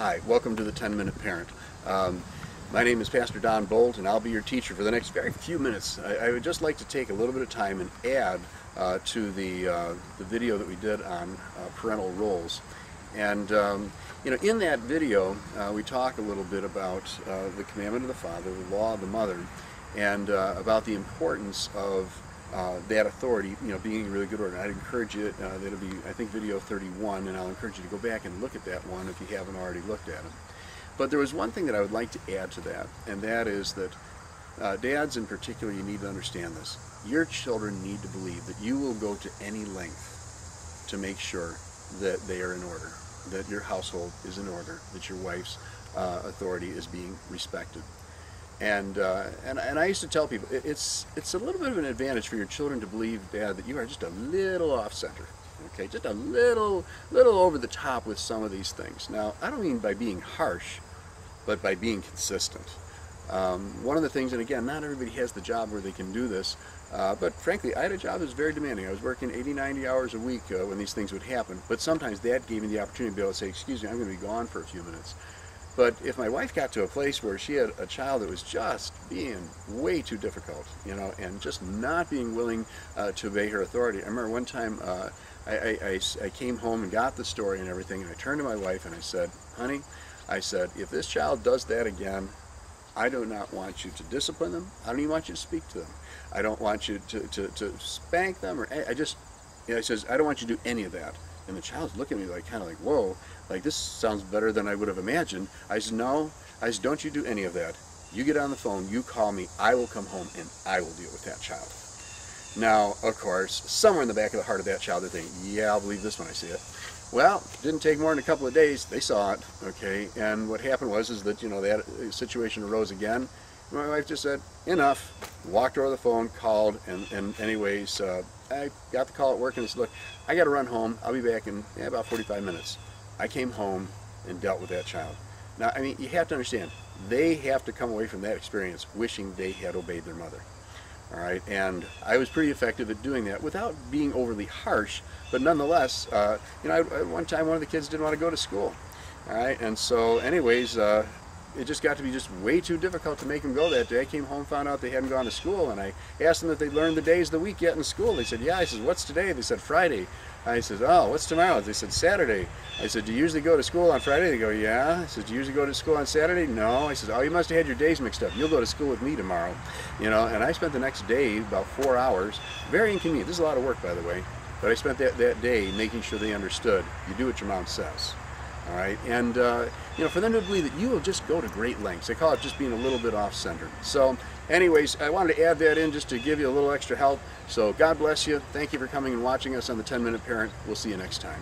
Hi, welcome to the 10-Minute Parent. My name is Pastor Don Boldt, and I'll be your teacher for the next very few minutes. I would just like to take a little bit of time and add to the video that we did on parental roles. And in that video, we talk a little bit about the commandment of the father, the law of the mother, and about the importance of that authority, being in really good order. I'd encourage you, that'll be, I think, video 31, and I'll encourage you to go back and look at that one if you haven't already looked at it. But there was one thing that I would like to add to that, and that is that dads in particular, you need to understand this. Your children need to believe that you will go to any length to make sure that they are in order, that your household is in order, that your wife's authority is being respected. And I used to tell people, it's a little bit of an advantage for your children to believe, Dad, that you are just a little off-center, okay, just a little over the top with some of these things. Now, I don't mean by being harsh, but by being consistent. One of the things, and again, not everybody has the job where they can do this, but frankly, I had a job that was very demanding. I was working 80, 90 hours a week when these things would happen, but sometimes that gave me the opportunity to be able to say, excuse me, I'm going to be gone for a few minutes. But if my wife got to a place where she had a child that was just being way too difficult, and just not being willing to obey her authority. I remember one time I came home and got the story and everything, and I turned to my wife and I said, honey, I said, if this child does that again, I do not want you to discipline them. I don't even want you to speak to them. I don't want you to spank them, or I says, I don't want you to do any of that. And the child's looking at me like, kind of like, whoa, like this sounds better than I would have imagined. I said, no, don't you do any of that. You get on the phone, you call me, I will come home and I will deal with that child. Now, of course, somewhere in the back of the heart of that child, they're thinking, yeah, I'll believe this when I see it. Well, it didn't take more than a couple of days, they saw it, okay, and what happened was that, that situation arose again. My wife just said, enough, walked over the phone, called, and anyways, I got the call at work and I said, look, I got to run home. I'll be back in about 45 minutes. I came home and dealt with that child. Now, I mean, you have to understand, they have to come away from that experience wishing they had obeyed their mother. All right, and I was pretty effective at doing that without being overly harsh, but nonetheless, one time one of the kids didn't want to go to school. All right, and so anyways, it just got to be just way too difficult to make them go that day. I came home, found out they hadn't gone to school, and I asked them if they'd learned the days of the week yet in school. They said, yeah. I said, what's today? They said, Friday. I said, oh, what's tomorrow? They said, Saturday. I said, do you usually go to school on Friday? They go, yeah. I said, do you usually go to school on Saturday? No. I said, oh, you must have had your days mixed up. You'll go to school with me tomorrow. And I spent the next day, about 4 hours, very inconvenient. This is a lot of work, by the way, but I spent that day making sure they understood, you do what your mom says. All right, and for them to believe that you will just go to great lengths. They call it just being a little bit off-center. So anyways, I wanted to add that in just to give you a little extra help. So God bless you. Thank you for coming and watching us on the 10-Minute Parent. We'll see you next time.